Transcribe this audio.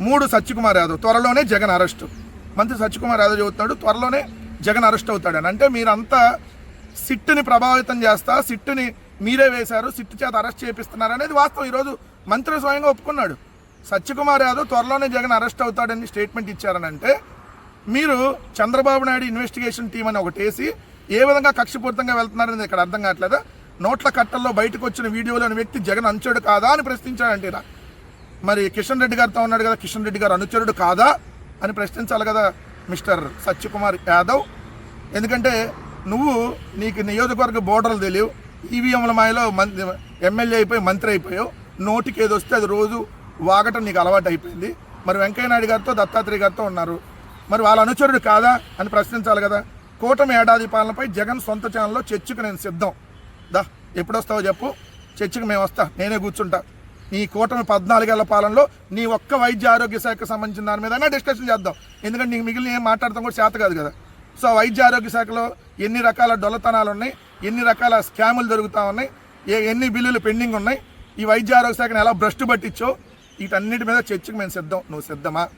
3 సత్యకుమార్ యాదవ్ త్వరలోనే జగన్ అరెస్టు. మంత్రి సత్యకుమార్ యాదవ్ చెబుతున్నాడు త్వరలోనే జగన్ అరెస్ట్ అవుతాడని. అంటే మీరంతా సిట్టుని ప్రభావితం చేస్తా, సిట్టుని మీరే వేశారు, సిట్టు చేత అరెస్ట్ చేపిస్తున్నారు అనేది వాస్తవం. ఈరోజు మంత్రి స్వయంగా ఒప్పుకున్నాడు. సత్యకుమార్ యాదవ్ త్వరలోనే జగన్ అరెస్ట్ అవుతాడని స్టేట్మెంట్ ఇచ్చారనంటే మీరు చంద్రబాబు నాయుడు ఇన్వెస్టిగేషన్ టీం అని ఒకటి వేసి ఏ విధంగా కక్షపూరితంగా వెళ్తున్నారనేది ఇక్కడ అర్థం కావట్లేదా? నోట్ల కట్టల్లో బయటకు వచ్చిన వీడియోలోని వ్యక్తి జగన్ అనుచరుడు కాదా అని ప్రశ్నించాడంటే మరి కిషన్ రెడ్డి గారితో ఉన్నాడు కదా, కిషన్ రెడ్డి గారు అనుచరుడు కాదా అని ప్రశ్నించాలి కదా మిస్టర్ సత్యకుమార్ యాదవ్. ఎందుకంటే నీకు నియోజకవర్గ బోర్డర్లు తెలియవు, ఈవీఎంల మాయలో ఎమ్మెల్యే అయిపోయి మంత్రి అయిపోయావు, నోటికి ఏది వస్తే అది రోజు వాగటం నీకు అలవాటు అయిపోయింది. మరి వెంకయ్యనాయుడు గారితో దత్తాత్రేయ గారితో ఉన్నారు, మరి వాళ్ళ అనుచరుడు కాదా అని ప్రశ్నించాలి కదా. కూటమి ఏడాది పాలనపై జగన్ సొంత ఛానల్లో చర్చకు నేను సిద్ధం. ఎప్పుడు వస్తావో చెప్పు, చర్చకు మేము వస్తా, నేనే కూర్చుంటా. నీ కూటమి 14 ఏళ్ల పాలనలో నీ ఒక్క వైద్య ఆరోగ్య శాఖకు సంబంధించిన దాని మీద డిస్కషన్ చేద్దాం. ఎందుకంటే నీకు మిగిలిన ఏం మాట్లాడతాం కూడా చేత కాదు కదా. సో వైద్య ఆరోగ్య శాఖలో ఎన్ని రకాల డొల్లతనాలు ఉన్నాయి, ఎన్ని రకాల స్కాములు జరుగుతూ ఉన్నాయి, ఎన్ని బిల్లులు పెండింగ్ ఉన్నాయి, ఈ వైద్య ఆరోగ్య శాఖను ఎలా భ్రష్టు పట్టించో వీటన్నిటి మీద చర్చకు మేము సిద్ధం. నువ్వు సిద్ధమా?